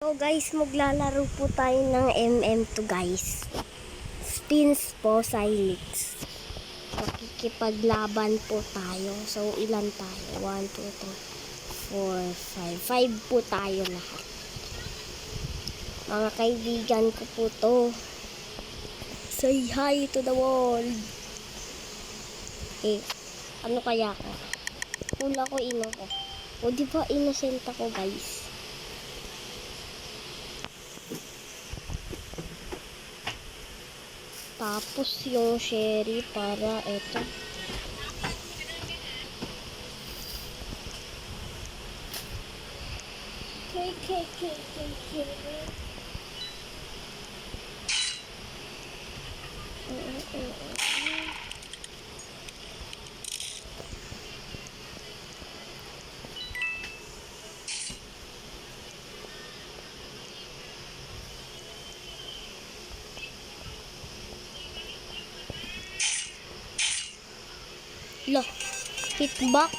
So guys, maglalaro po tayo ng MM2 guys. Spins po, Silix. Makikipaglaban po tayo. So ilan tayo? 1, 2, 3, 4, 5. 5 po tayo lahat. Mga kaibigan ko po to. Say hi to the world. Ano kaya ko? Pula ko, ino ko. O diba innocent ako guys? Tapos yung sherry para eto. Look, hitbox.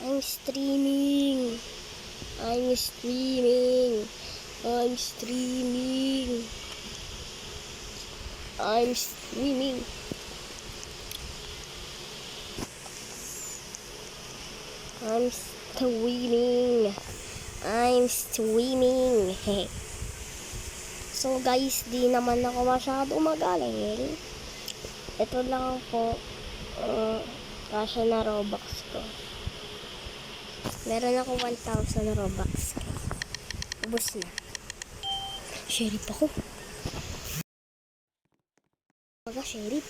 I'm streaming. I'm streaming. I'm streaming. I'm streaming. I'm streaming. I'm streaming. So guys, di naman ako masyado magaling. Ito lang po. Kasya na Robux ko. Meron ako 1,000 Robux. Ubus na. Sheriff ako. Umaga, Sheriff.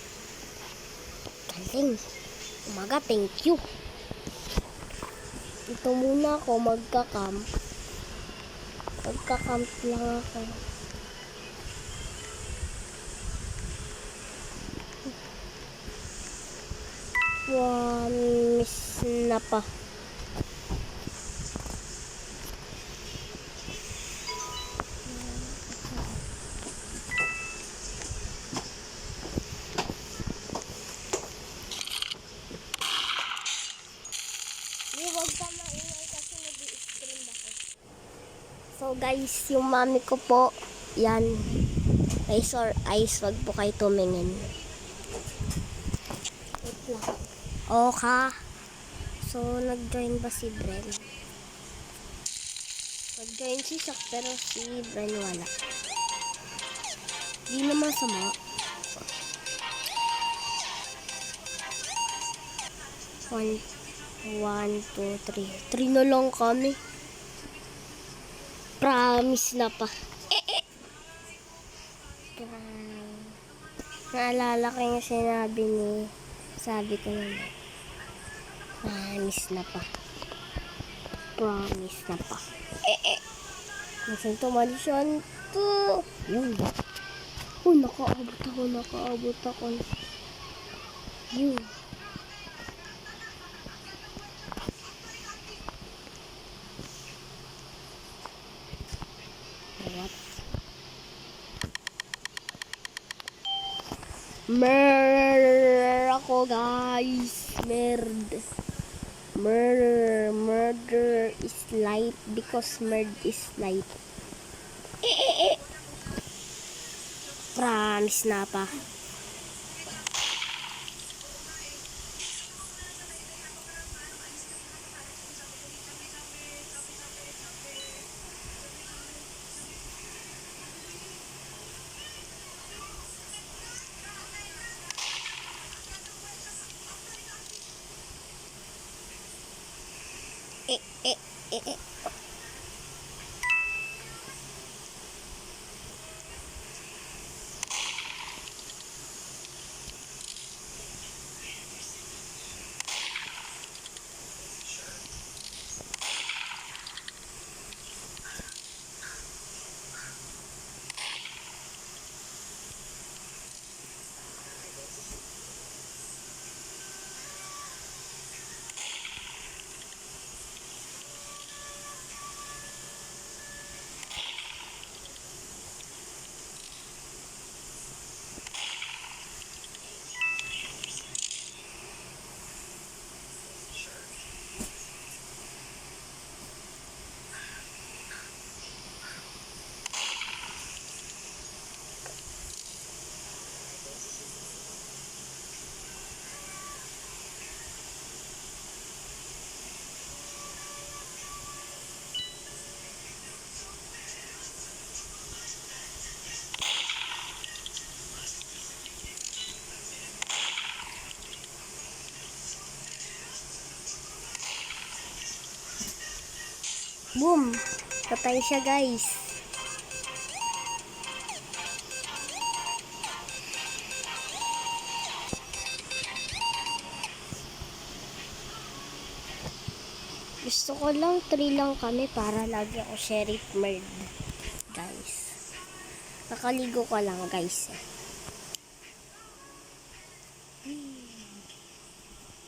Galing. Umaga, thank you. Ito muna ako magka-camp. Magka-camp lang ako. Miss na pa. Huwag ka maingay kasi nag-i-stream ako. So guys, yung mami ko po, yan. Razor eyes, wag po kayo tumingin. Wait lang. Okay. So, nag-join ba si Bren? Nag-join si Shaq pero si Bren wala. Di naman sama. 1, 2, 3. 3 na lang kami. Promise na pa. Naalala ko yung sabi ko naman. Promise na pa. Promise na pa. Nasaan to? Malisyan to. Yun. Nakaabot ako. Yun. What? Murder ako guys. Murder is life because murder is life. Promise na pa. Boom! Patay siya, guys. Gusto ko lang 3 lang kami para lagi ako sheriff merd, guys. Nakaligo ko lang, guys.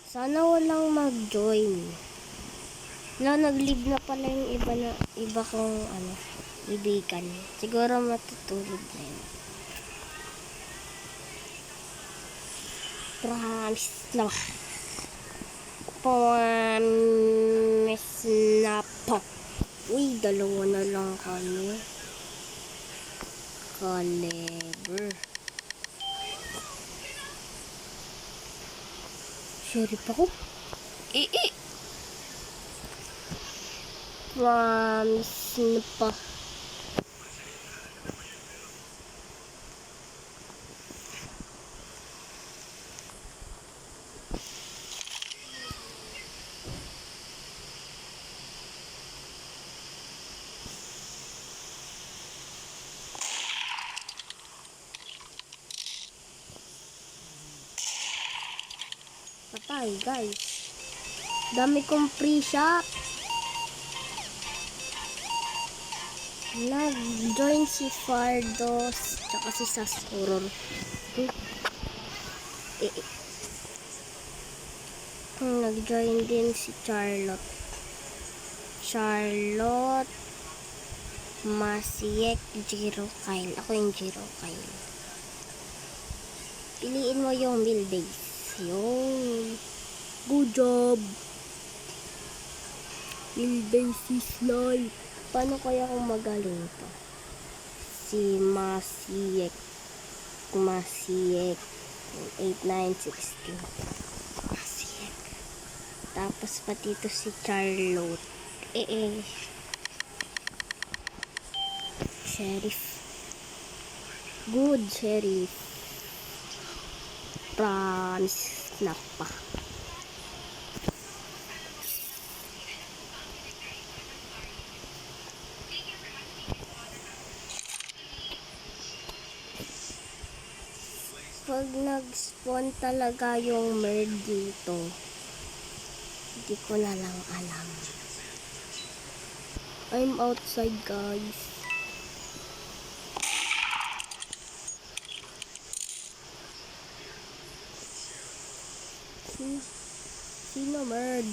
Sana walang mag-join. Nag-leave na pala yung iba kong ibigan. Siguro matutulog na yun. Promise na. Promise na po. Uy, 2 na lang kami. Caliber. Sheriff ako. Promise na po. Patay, guys. Dami kong free shot. Nag-join si Fardos tsaka si Sasuror. Nag-join din si Charlotte. Masiek, Jiro Kyle. Ako yung Jiro Kyle. Piliin mo yung build base. Yung good job. Build base is life. Paano kaya kung magaling to? Si Masiek 8916. Masiek. Tapos pati to si Charlotte. Sheriff. Good sheriff. Promise na pa. Pag nag-spawn talaga yung merd dito, hindi ko na lang alam. I'm outside, guys. Sino merd?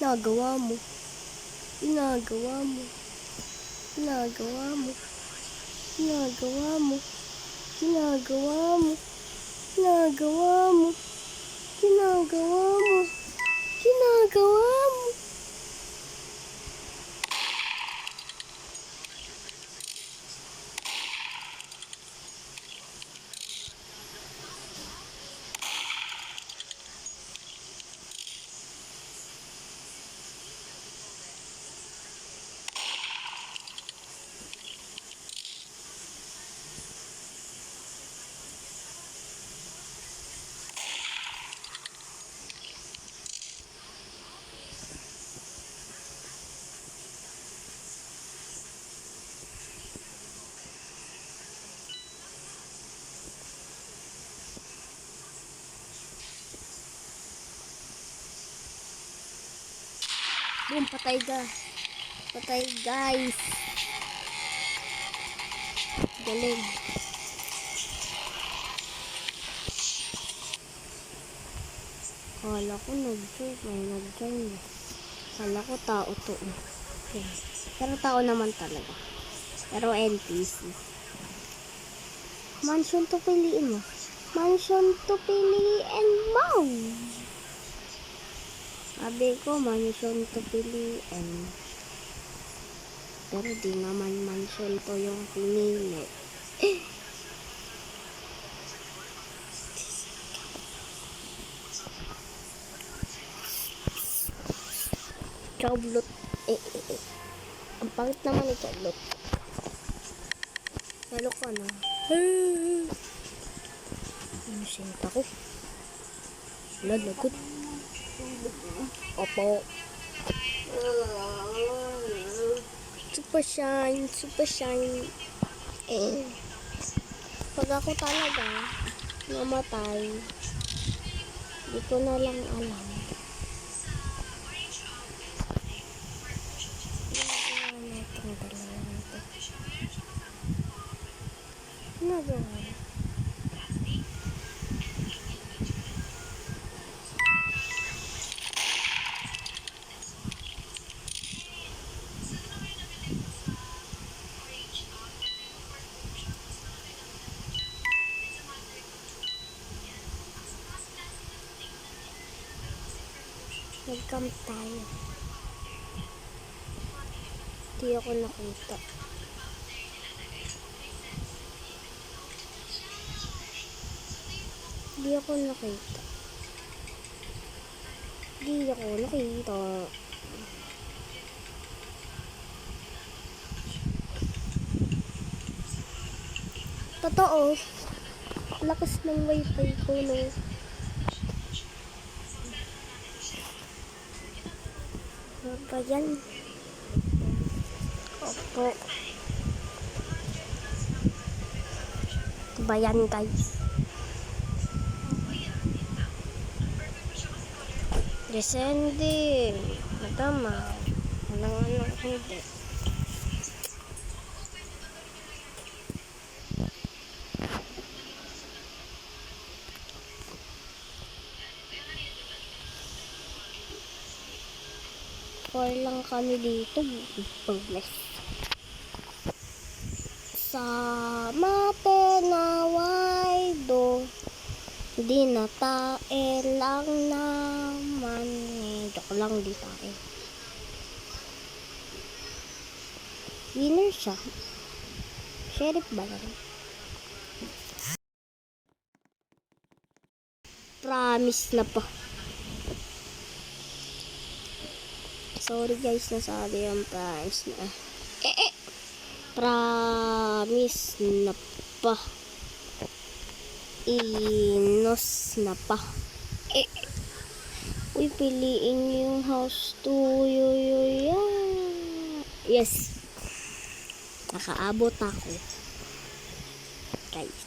Ginagawa mo. Boom, patay guys. Galing. Kala ko nag-join. Kala ko tao to. Okay. Pero tao naman talaga. Pero NPC. Mansion to piliin mo. Sabi ko, mansion to piliin. Pero di naman mansion to yung pinili. Choblot. Ang pangit naman ni Choblot. Lalo ka na. Sinta ko. Lalagot. Opo. Super shine, super shine. Pag ako talaga namatay, di ko na lang alam. Itong dalawa nito. Nagawa. Nag-camp tayo. Di ako nakita. Di ako nakita. Totoo. Lakas ng wifi ko, no. Ano ba yan? Opo. Ano ba yan, guys? Descending. Matama. Walang hindi. Four lang kami dito. Paglas. Sama penaway do. Di na tae lang naman. Joke lang, di tae. Winner siya. Sheriff ba lang? Promise na pa. Sorry guys, nasabi yung promise na. Promise na pa. Inos na pa. Uy, piliin yung house to. Yes. Nakaabot ako. Guys.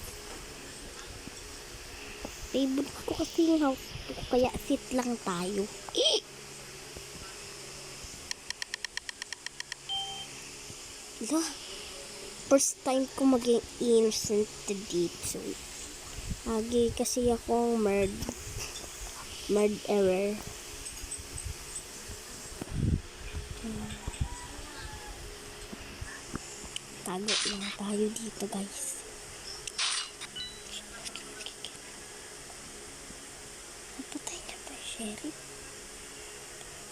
Favorite ko kasi yung house to. Kaya sit lang tayo. First time ko maging innocent dito. Lagi kasi akong murderer. Tago lang tayo dito, guys. Napatay na ba, Sheriff?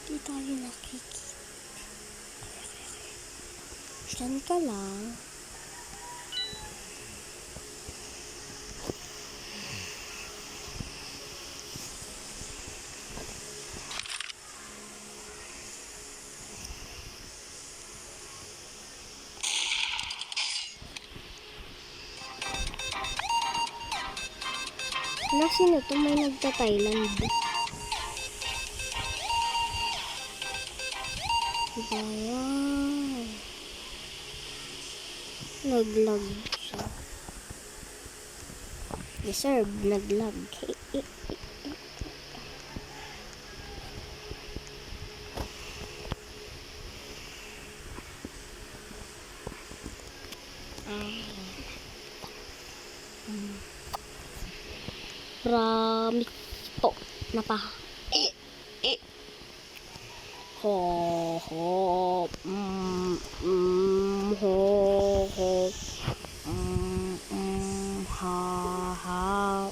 Di tayo nakikita. Diyan ka lang. Sino to? May nagta-Thailand. Diba yan? Naglag siya. Deserve, naglag. Promise po na pa. Ho ho ho ho ha ha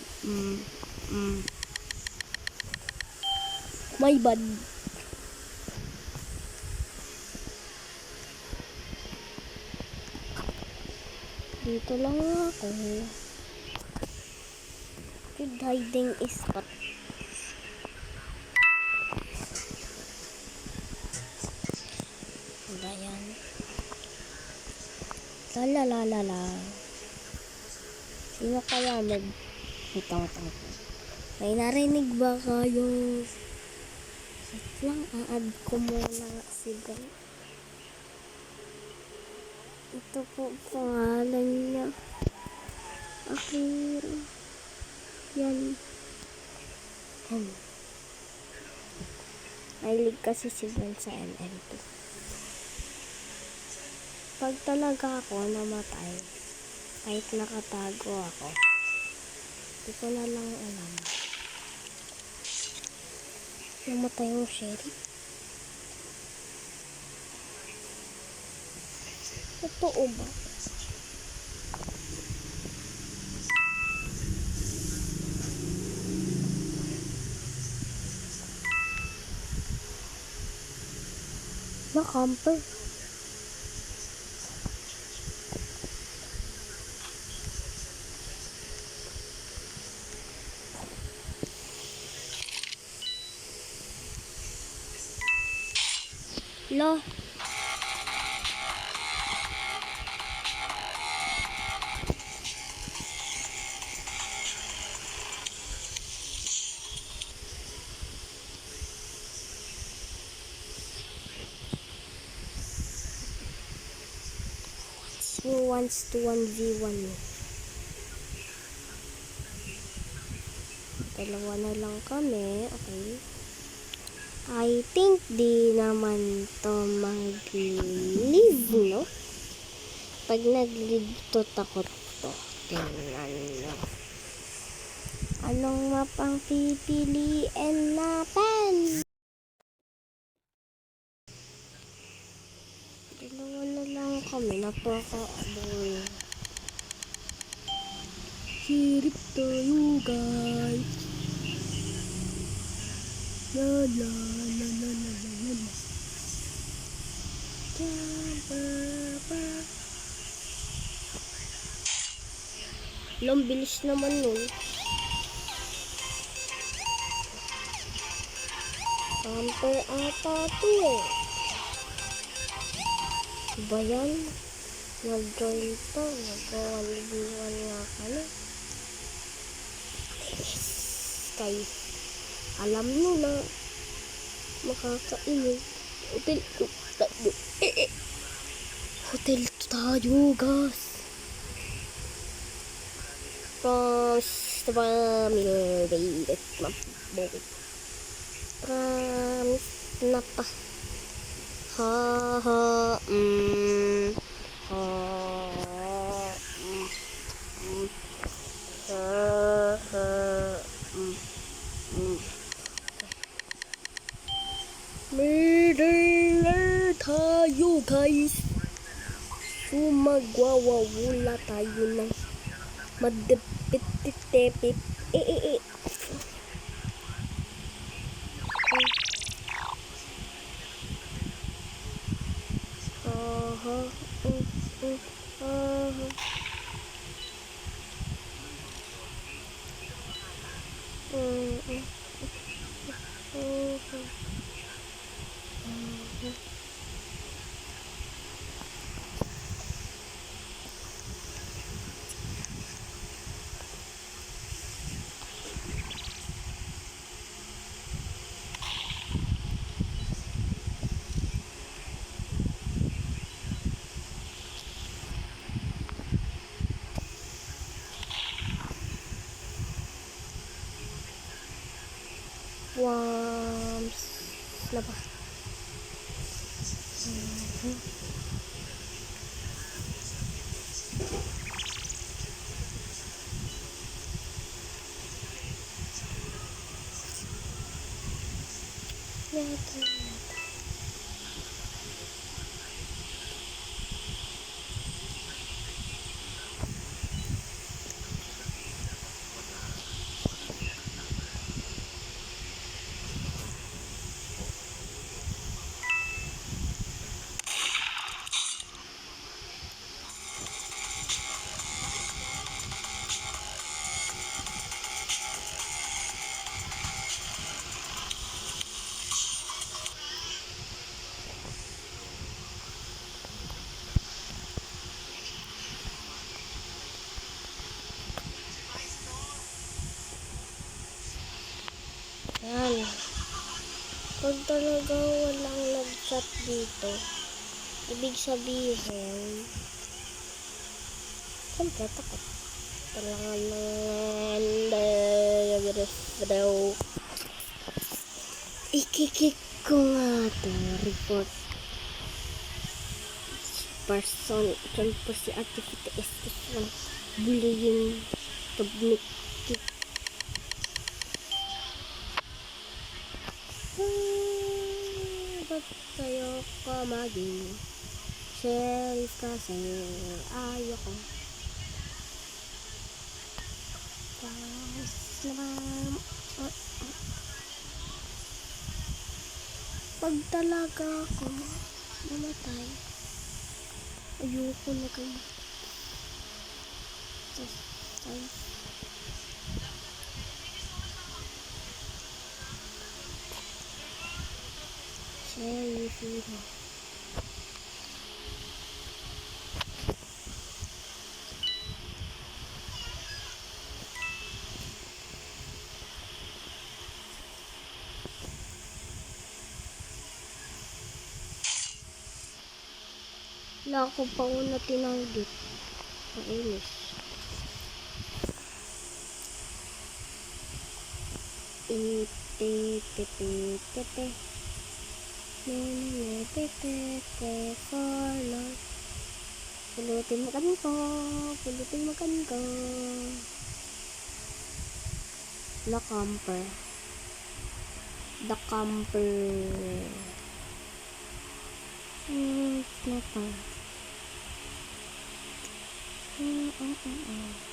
my bad. Dito lang ako. Good hiding spot. Ayan. La. Sino kaya May narinig ba kayo? Wait lang, a-add ko muna si Ben. Ito po pangalan niya. Akira. Yan. Mahilig kasi si Ben sa ML2. Pag talaga ako namatay, kahit nakatago ako, hindi ko na lang alam. Namatay yung sheriff. Totoo ba? Nakamper. Lo. Who wants to 1v1 mo? Dalawa na lang kami. Okay. I think di naman to mag-leave, no? Pag nag-leave to, takot to. Tingnan nyo. Anong mapang pipiliin natin? Dalawa na lang kami. Napaka-boy. Sirip tayo, guys. La la la la la la la. Ang bilis naman nun. Camper ata to eh. Ba yan? Nag-join to. Nag-1v1 nga ka na. Kay alam nyo na makakainig. Hotel tayo. Hotel tayo, guys. Promise na ba milbait mabait. Promise na pa. Ha ha ha Murderer tayo, guys. So magwawawala tayo ng madepit-tepit. Worms na ba? talaga walang nag-chat dito, ibig sabihin, siyempre takot. Kailangan ng ikikik ko nga to, report person, siyempre si Activity is one bullying public. Ba't kayo ka maging sheriff kasi ayoko. Pag talaga ako namatay, ayoko na kayo. Sheriff Hero. Wala ko pa una tinanggit. Mainis. Ite-te-te-te-te. Ne-ne-ne-te-te-te. For long. Pulutin makan ko. Pulutin makan ko. The camper. The camper. Kenapa? Nah.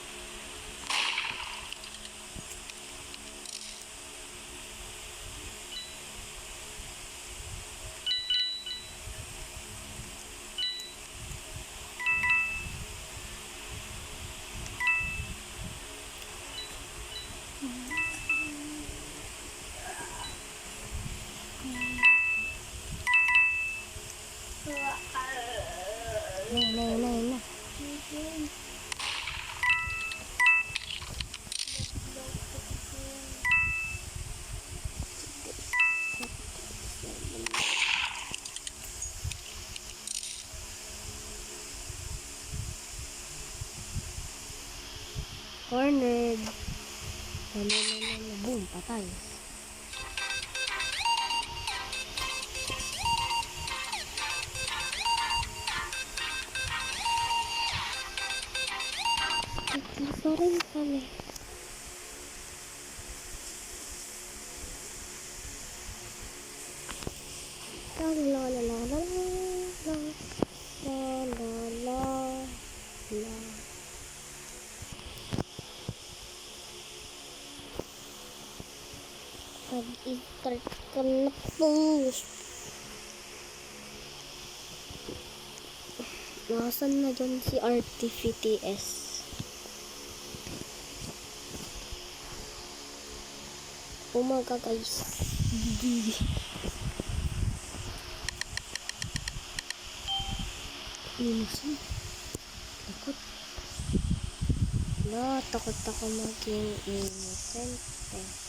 Cornered. Boom, patay. Pa rin kami. Pag-i-start ka na po. Nasaan na dyan si RTVTS? Umaga guys. Innocent. Takot. No, takot ako maging innocent eh.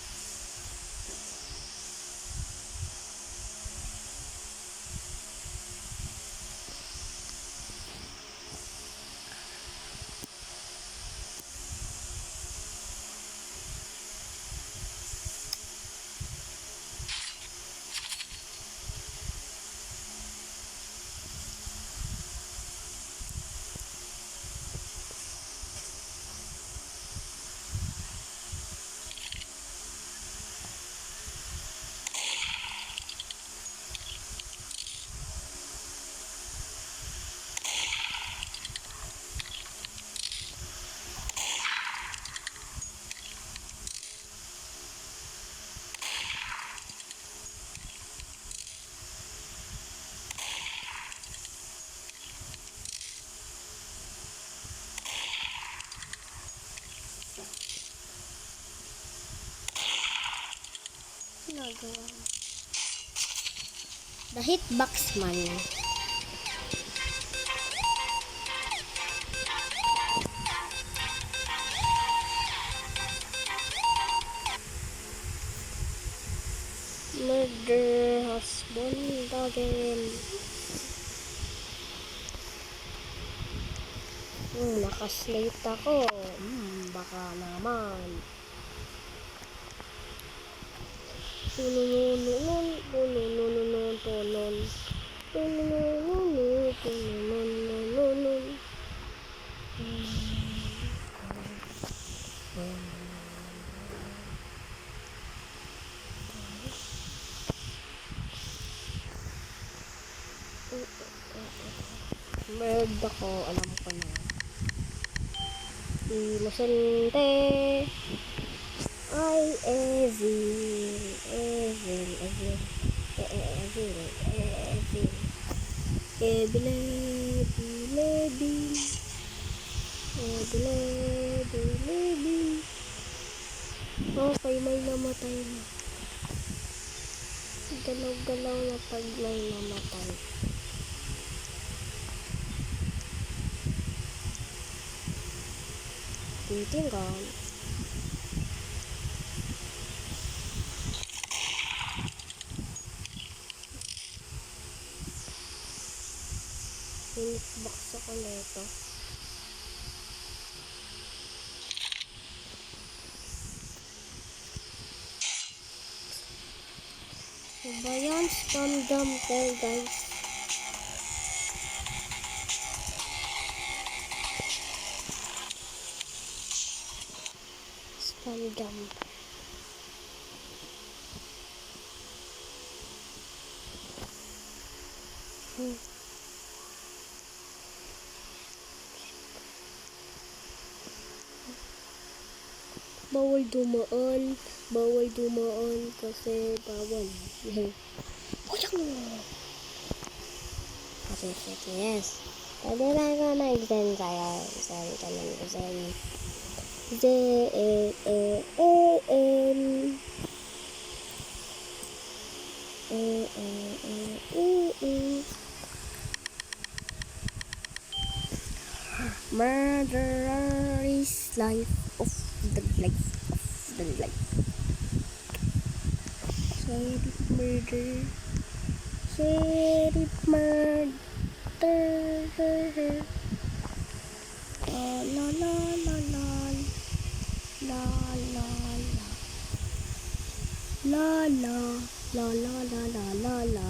Ginagawa. The Hitbox Man. Murder again. Nakaslate ako. Baka naman. Bird ako, alam ko na. Inosente. Ay, evil. Evil. Okay, may namatay na. Galaw-galaw na pag may namatay. Titinggal. Phoenix box ako nito. Diba yan? Spam dumper, guys. Spam dumper. Bawal dumaan kasi bawal. Yes. Pwede na ka na-extend tayo. Sorry ka lang kasi Murderer is life of the life. Sheriff murder. La la la la la la la la la la la la la la.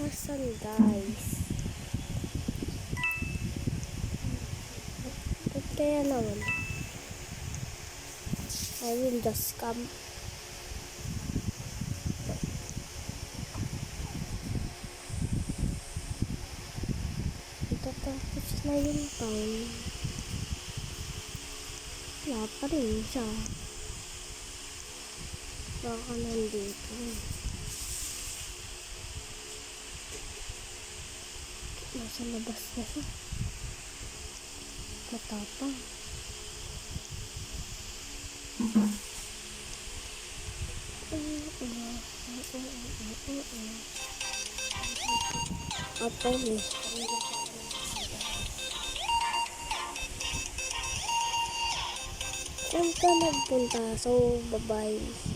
Asan guys? Ba't kaya naman? I will just come. Tapos na yung time. Wala pa rin siya. Baka nandito. Nasa labas na siya. Matapang. Apple. Saan ka nagpunta? So, bye-bye.